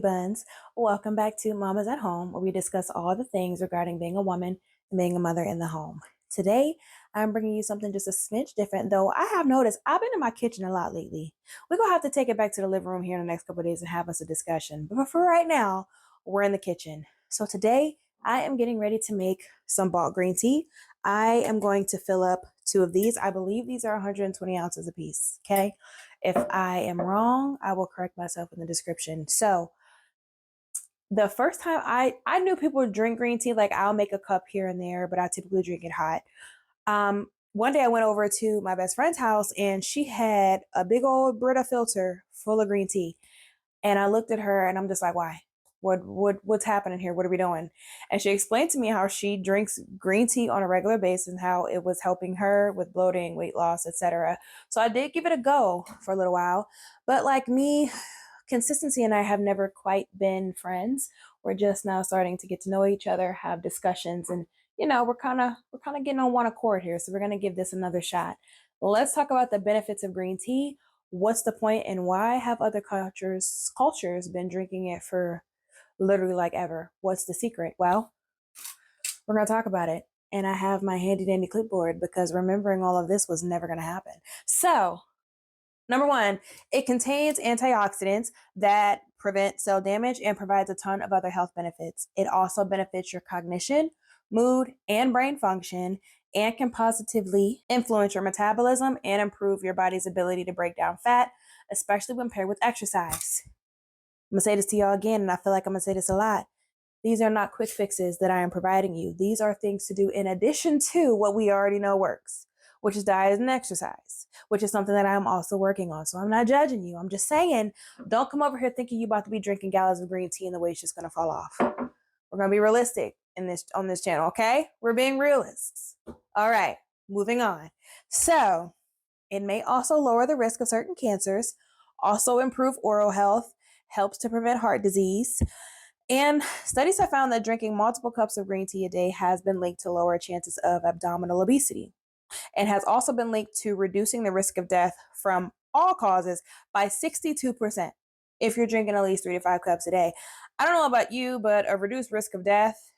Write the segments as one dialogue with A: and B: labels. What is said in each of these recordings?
A: buns. Welcome back to Mamas at Home, where we discuss all the things regarding being a woman and being a mother in the home. Today, I'm bringing you something just a smidge different, though I have noticed I've been in my kitchen a lot lately. We're going to have to take it back to the living room here in the next couple of days and have us a discussion. But for right now, we're in the kitchen. So today, I am getting ready to make some bulk green tea. I am going to fill up 2 of these. I believe these are 120 ounces a piece. Okay. If I am wrong, I will correct myself in the description. So the first time I knew people would drink green tea, like I'll make a cup here and there, but I typically drink it hot. One day I went over to my best friend's house and she had a big old Brita filter full of green tea. And I looked at her and I'm just like, why? What's happening here? What are we doing? And she explained to me how she drinks green tea on a regular basis and how it was helping her with bloating, weight loss, etc. So I did give it a go for a little while. But like me, consistency and I have never quite been friends. We're just now starting to get to know each other, have discussions, and we're kind of getting on one accord here. So we're gonna give this another shot. Let's talk about the benefits of green tea. What's the point and why have other cultures been drinking it for literally like ever? What's the secret? Well, we're gonna talk about it. And I have my handy dandy clipboard because remembering all of this was never gonna happen. So number one, it contains antioxidants that prevent cell damage and provides a ton of other health benefits. It also benefits your cognition, mood, and brain function, and can positively influence your metabolism and improve your body's ability to break down fat, especially when paired with exercise. I'm gonna say this to y'all again, and I feel like I'm gonna say this a lot. These are not quick fixes that I am providing you. These are things to do in addition to what we already know works, which is diet and exercise, which is something that I'm also working on. So I'm not judging you. I'm just saying, don't come over here thinking you're about to be drinking gallons of green tea and the weight's just gonna fall off. We're gonna be realistic on this channel, okay? We're being realists. All right, moving on. So it may also lower the risk of certain cancers, also improve oral health, helps to prevent heart disease. And studies have found that drinking multiple cups of green tea a day has been linked to lower chances of abdominal obesity and has also been linked to reducing the risk of death from all causes by 62% if you're drinking at least 3 to 5 cups a day. I don't know about you, but a reduced risk of death,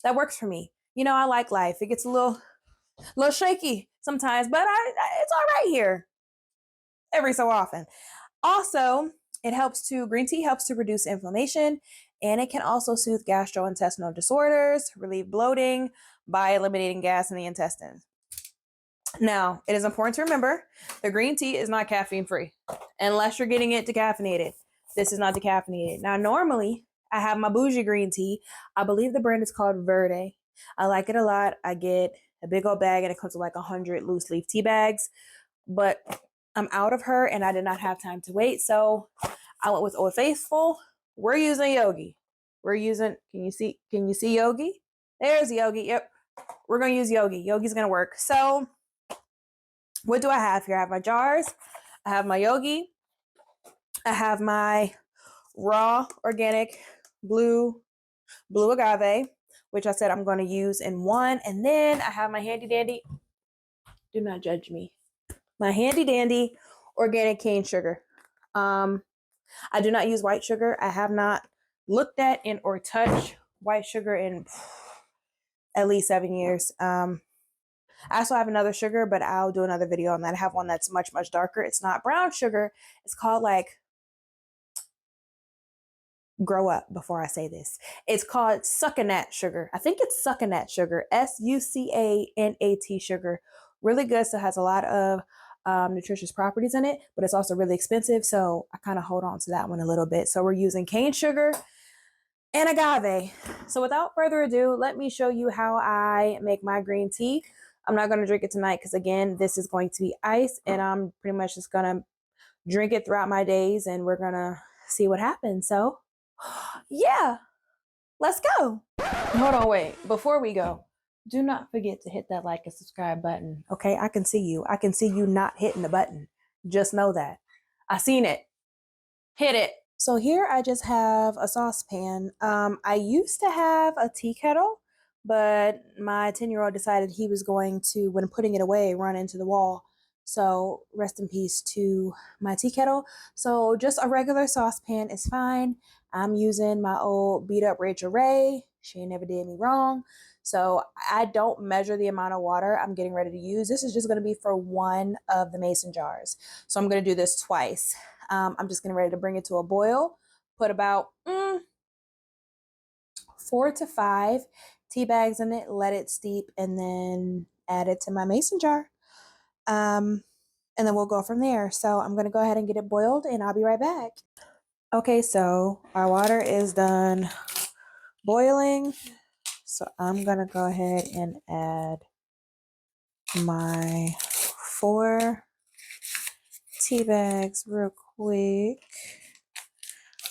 A: that works for me. You know, I like life. It gets a little shaky sometimes, but it's all right here every so often. Also, green tea helps to reduce inflammation, and it can also soothe gastrointestinal disorders, relieve bloating by eliminating gas in the intestines. Now, it is important to remember the green tea is not caffeine free unless you're getting it decaffeinated. This is not decaffeinated. Now, normally I have my bougie green tea. I believe the brand is called Verde. I like it a lot. I get a big old bag and it comes with like 100 loose leaf tea bags, but I'm out of her and I did not have time to wait. So I went with Old Faithful. We're using Yogi. Can you see Yogi? There's Yogi. Yep. We're going to use Yogi. Yogi's going to work. So what do I have here? I have my jars. I have my Yogi. I have my raw organic blue agave, which I said I'm going to use in one. And then I have my handy dandy. Do not judge me. My handy dandy organic cane sugar. I do not use white sugar. I have not looked at or touched white sugar in at least 7 years. I also have another sugar, but I'll do another video on that. I have one that's much, much darker. It's not brown sugar. It's called grow up before I say this. It's called succanat sugar. I think it's succanat sugar, Sucanat sugar. Really good. So it has a lot of nutritious properties in it, but it's also really expensive. So I kind of hold on to that one a little bit. So we're using cane sugar and agave. So without further ado, let me show you how I make my green tea. I'm not going to drink it tonight because again, this is going to be ice and I'm pretty much just going to drink it throughout my days and we're going to see what happens. So yeah, let's go. Hold on, wait. Before we go, do not forget to hit that like and subscribe button. Okay, I can see you. I can see you not hitting the button. Just know that. I seen it. Hit it. So here I just have a saucepan. I used to have a tea kettle, but my 10-year-old decided he was going to, when putting it away, run into the wall. So rest in peace to my tea kettle. So just a regular saucepan is fine. I'm using my old beat up Rachel Ray. She ain't never did me wrong. So I don't measure the amount of water I'm getting ready to use. This is just going to be for one of the mason jars. So I'm going to do this twice. I'm just getting ready to bring it to a boil. Put about 4 to 5 tea bags in it, let it steep, and then add it to my mason jar. And then we'll go from there. So I'm going to go ahead and get it boiled and I'll be right back. Okay, so our water is done boiling. So I'm going to go ahead and add my 4 tea bags real quick.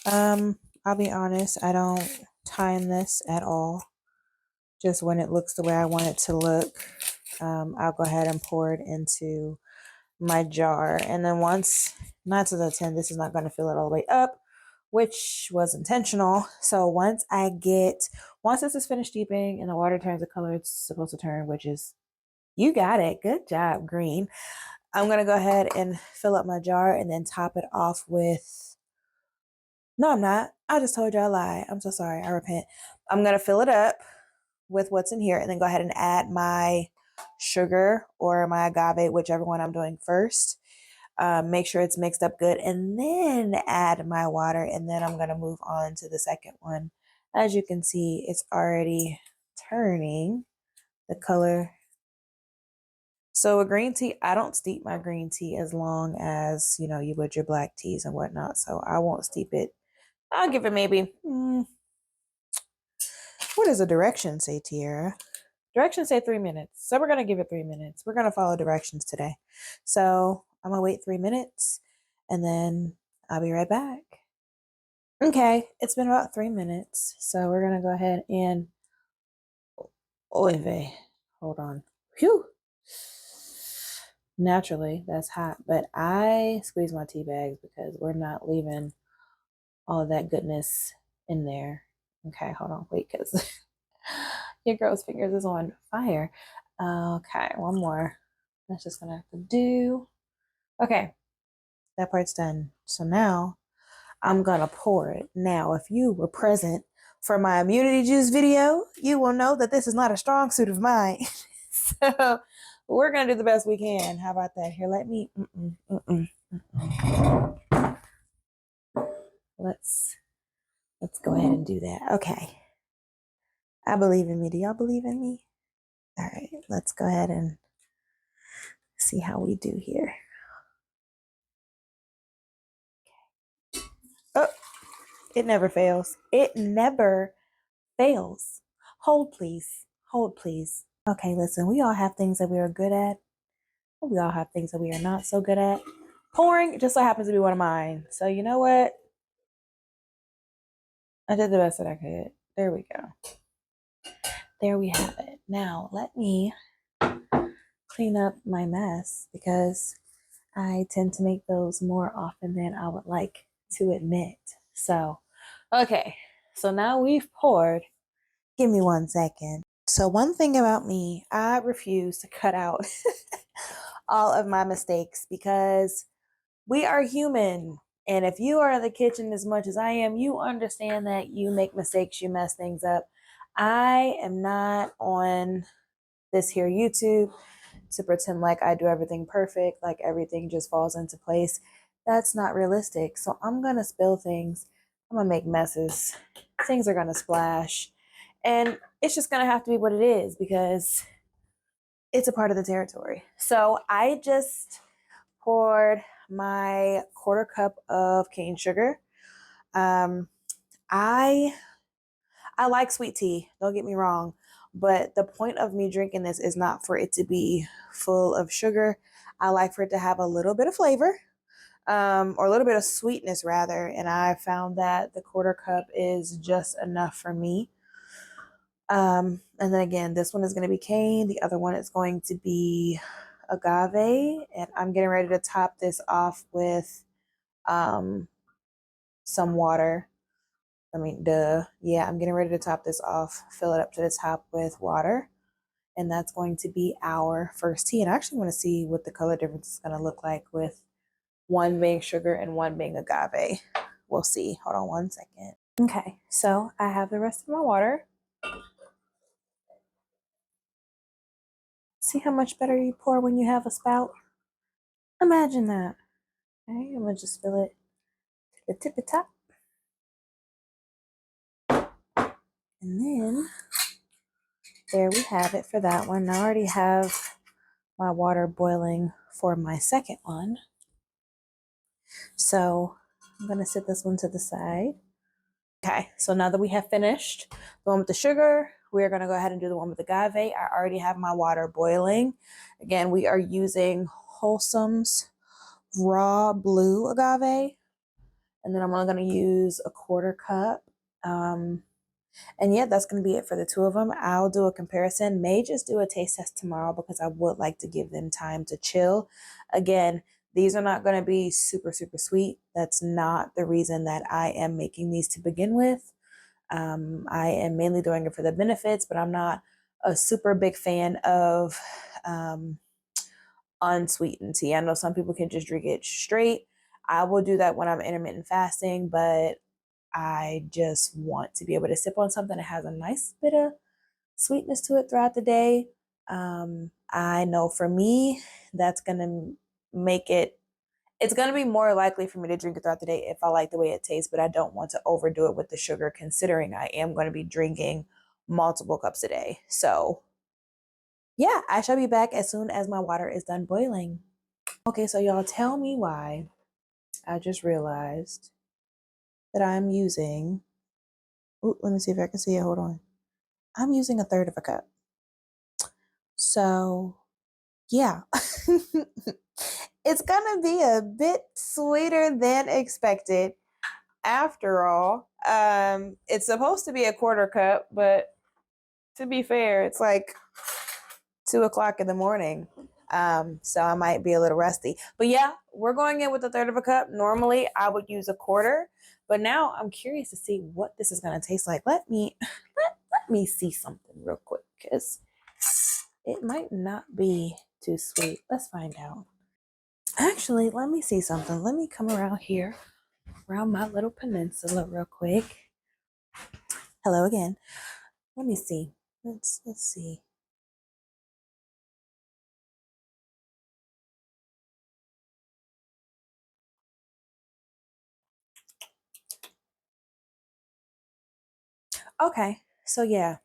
A: I'll be honest, I don't time this at all. Just when it looks the way I want it to look, I'll go ahead and pour it into my jar. And then once 9 to the 10, this is not going to fill it all the way up, which was intentional. So once this is finished steeping and the water turns the color it's supposed to turn, which is, you got it. Good job, green. I'm going to go ahead and fill up my jar and then top it off with, no, I'm not. I just told you a lie. I'm so sorry. I repent. I'm going to fill it up with what's in here and then go ahead and add my sugar or my agave, whichever one I'm doing first. Make sure it's mixed up good and then add my water, and then I'm going to move on to the second one. As you can see, it's already turning the color. So a green tea, I don't steep my green tea as long as, you would your black teas and whatnot. So I won't steep it. I'll give it maybe, what does the direction say, Tiara? Directions say 3 minutes. So we're going to give it 3 minutes. We're going to follow directions today. So I'm going to wait 3 minutes and then I'll be right back. Okay, it's been about 3 minutes. So we're going to go ahead and, hold on. Phew. Naturally, that's hot, but I squeeze my tea bags because we're not leaving all of that goodness in there. Okay, hold on, wait, because your girl's fingers is on fire. Okay, one more. That's just gonna have to do. Okay, that part's done. So now I'm gonna pour it. Now, if you were present for my immunity juice video, you will know that this is not a strong suit of mine. So we're gonna do the best we can. How about that? Here, let me. Let's go ahead and do that. Okay. I believe in me. Do y'all believe in me? All right, let's go ahead and see how we do here. Oh, it never fails. It never fails. Hold, please. Hold, please. Okay, listen, we all have things that we are good at. We all have things that we are not so good at. Pouring just so happens to be one of mine. So you know what? I did the best that I could. There we go. There we have it. Now let me clean up my mess because I tend to make those more often than I would like to admit. So, okay. So now we've poured. Give me 1 second. So one thing about me, I refuse to cut out all of my mistakes because we are human. And if you are in the kitchen as much as I am, you understand that you make mistakes, you mess things up. I am not on this here YouTube to pretend like I do everything perfect, like everything just falls into place. That's not realistic. So I'm going to spill things. I'm going to make messes. Things are going to splash. And it's just going to have to be what it is because it's a part of the territory. So I just poured my 1/4 cup of cane sugar. I like sweet tea, don't get me wrong, but the point of me drinking this is not for it to be full of sugar. I like for it to have a little bit of flavor, or a little bit of sweetness rather, and I found that the 1/4 cup is just enough for me. And then again, this one is going to be cane, the other one is going to be agave, and I'm getting ready to top this off with some water. I'm getting ready to top this off, fill it up to the top with water. And that's going to be our first tea. And I actually want to see what the color difference is going to look like with one being sugar and one being agave. We'll see. Hold on one second. Okay, so I have the rest of my water. See how much better you pour when you have a spout? Imagine that. Okay, I'm gonna just fill it to the tippy top. And then there we have it for that one. I already have my water boiling for my second one. So I'm gonna set this one to the side. Okay, so now that we have finished the one with the sugar, we're gonna go ahead and do the one with the agave. I already have my water boiling. Again, we are using Wholesome's raw blue agave. And then I'm only gonna use a quarter cup. And yeah, that's going to be it for the two of them. I'll do a comparison, may just do a taste test tomorrow because I would like to give them time to chill. Again, these are not going to be super, super sweet. That's not the reason that I am making these to begin with. I am mainly doing it for the benefits, but I'm not a super big fan of unsweetened tea. I know some people can just drink it straight. I will do that when I'm intermittent fasting, but I just want to be able to sip on something that has a nice bit of sweetness to it throughout the day. I know for me, that's going to make it's going to be more likely for me to drink it throughout the day if I like the way it tastes, but I don't want to overdo it with the sugar considering I am going to be drinking multiple cups a day. So yeah, I shall be back as soon as my water is done boiling. Okay, so y'all tell me why I just realized that I'm using, ooh, let me see if I can see it. Hold on. I'm using a third of a cup. So yeah, it's gonna be a bit sweeter than expected. After all, it's supposed to be a quarter cup, but to be fair, it's like 2 o'clock in the morning. So I might be a little rusty. But yeah, we're going in with a third of a cup. Normally I would use a quarter, but now I'm curious to see what this is gonna taste like. Let me see something real quick, because it might not be too sweet. Let's find out. Actually, let me see something. Let me come around here, around my little peninsula real quick. Hello again. Let me see. Let's see. Okay, so yeah,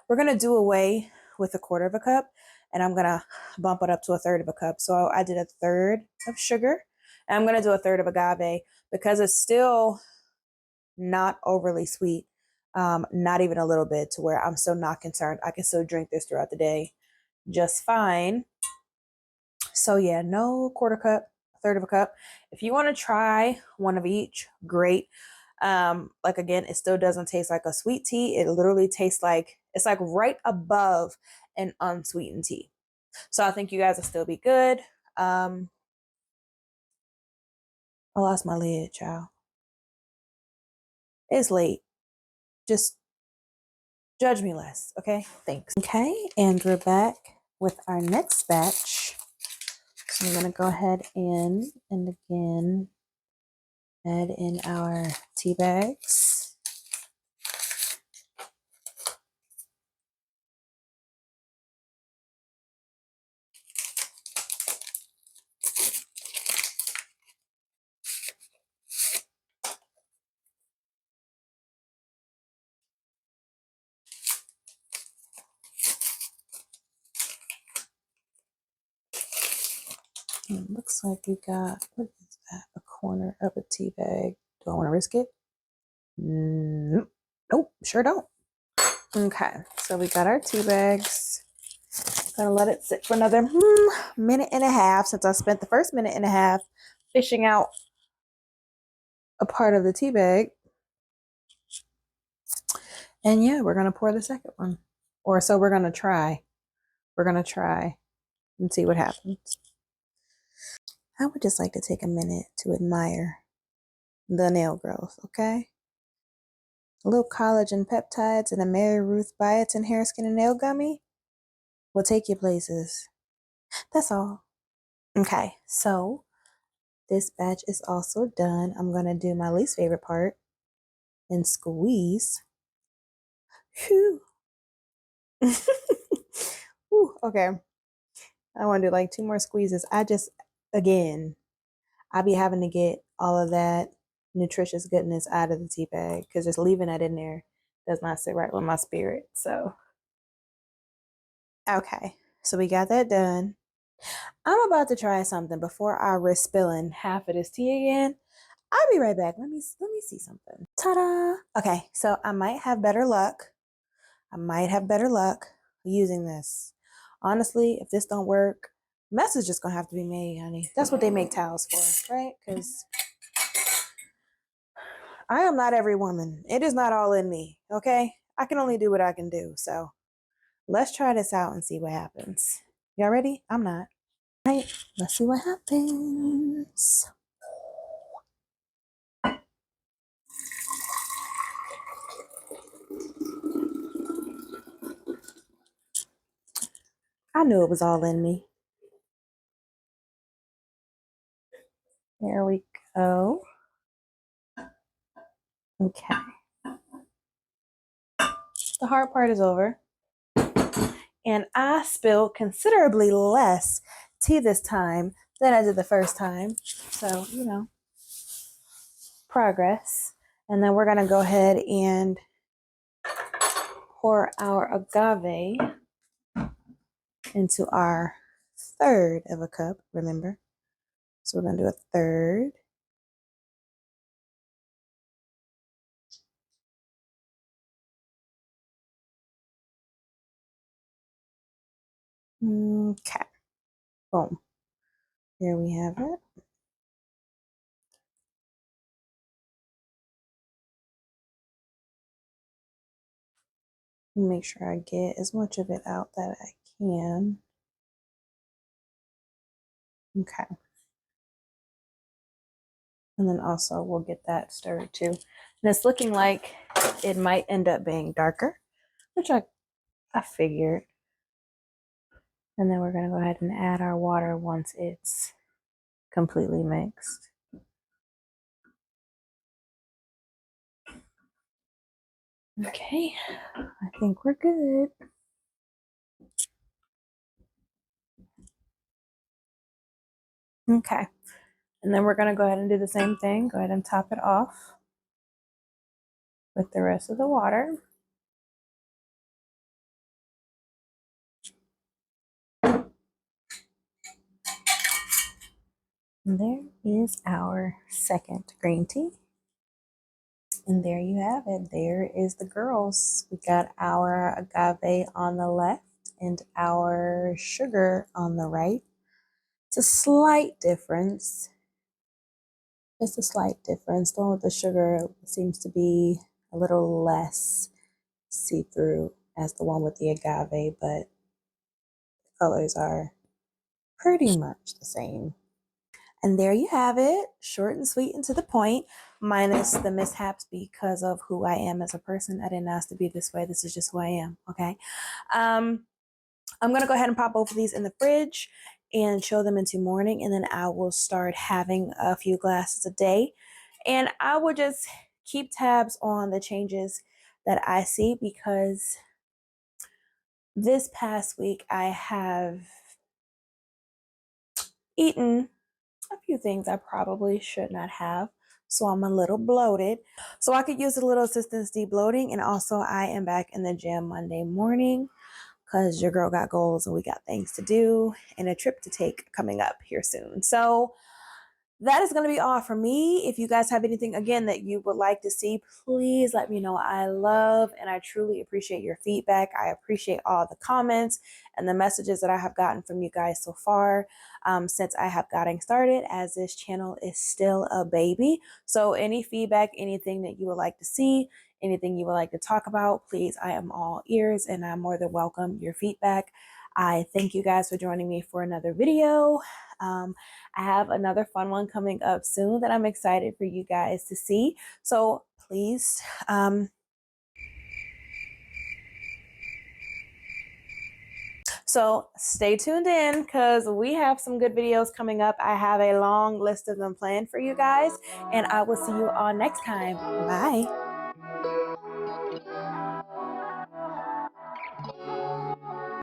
A: we're gonna do away with a quarter of a cup, and I'm gonna bump it up to a third of a cup. So I did a third of sugar, and I'm gonna do a third of agave because it's still not overly sweet, not even a little bit, to where I'm still not concerned. I can still drink this throughout the day just fine. So yeah, no quarter cup, a third of a cup. If you want to try one of each, great. Like again, it still doesn't taste like a sweet tea. It literally tastes like it's like right above an unsweetened tea. So I think you guys will still be good. I lost my lid, child. It's late. Just judge me less, okay? Thanks. Okay, and we're back with our next batch. So I'm gonna go ahead and again add in our tea bags. It looks like we got, what is that? A corner of a tea bag. Do I want to risk it? Nope. Nope, sure don't. Okay, so we got our tea bags. Gonna let it sit for another minute and a half, since I spent the first minute and a half fishing out a part of the tea bag. And yeah, we're gonna pour the second one. Or so we're gonna try. We're gonna try and see what happens. I would just like to take a minute to admire the nail growth, okay? A little collagen peptides and a Mary Ruth biotin hair, skin, and nail gummy will take you places. That's all. Okay, so this batch is also done. I'm going to do my least favorite part and squeeze. Whew. Whew, okay. I want to do like 2 more squeezes. Again, I be having to get all of that nutritious goodness out of the tea bag because just leaving that in there does not sit right with my spirit. So, okay. So we got that done. I'm about to try something before I risk spilling half of this tea again. I'll be right back. Let me see something. Ta-da! Okay, so I might have better luck. Using this. Honestly, if this don't work, mess is just gonna have to be made, honey. That's what they make towels for, right? Because I am not every woman. It is not all in me, okay? I can only do what I can do. So let's try this out and see what happens. Y'all ready? I'm not. All right, let's see what happens. I knew it was all in me. There we go. Okay. The hard part is over. And I spilled considerably less tea this time than I did the first time. So, progress. And then we're going to go ahead and pour our agave into our third of a cup, remember? So we're going to do a third. Okay. Boom. Here we have it. Make sure I get as much of it out that I can. Okay. And then also we'll get that stirred too. And it's looking like it might end up being darker, which I figured. And then we're going to go ahead and add our water once it's completely mixed. Okay, I think we're good. Okay, and then we're going to go ahead and do the same thing. Go ahead and top it off with the rest of the water. And there is our second green tea. And there you have it. There is the girls. We got our agave on the left and our sugar on the right. It's a slight difference. Just a slight difference. The one with the sugar seems to be a little less see-through as the one with the agave, but the colors are pretty much the same. And there you have it, short and sweet and to the point, minus the mishaps because of who I am as a person. I didn't ask to be this way. This is just who I am, okay? I'm going to go ahead and pop both of these in the fridge and chill them into morning, and then I will start having a few glasses a day. And I will just keep tabs on the changes that I see because this past week I have eaten a few things I probably should not have. So I'm a little bloated. So I could use a little assistance de-bloating. And also I am back in the gym Monday morning because your girl got goals and we got things to do and a trip to take coming up here soon. So that is going to be all for me. If you guys have anything, again, that you would like to see, please let me know. I love and I truly appreciate your feedback. I appreciate all the comments and the messages that I have gotten from you guys so far since I have gotten started, as this channel is still a baby. So any feedback, anything that you would like to see, anything you would like to talk about, please, I am all ears and I'm more than welcome your feedback. I thank you guys for joining me for another video. I have another fun one coming up soon that I'm excited for you guys to see. So please So stay tuned in because we have some good videos coming up. I have a long list of them planned for you guys, and I will see you all next time. Bye.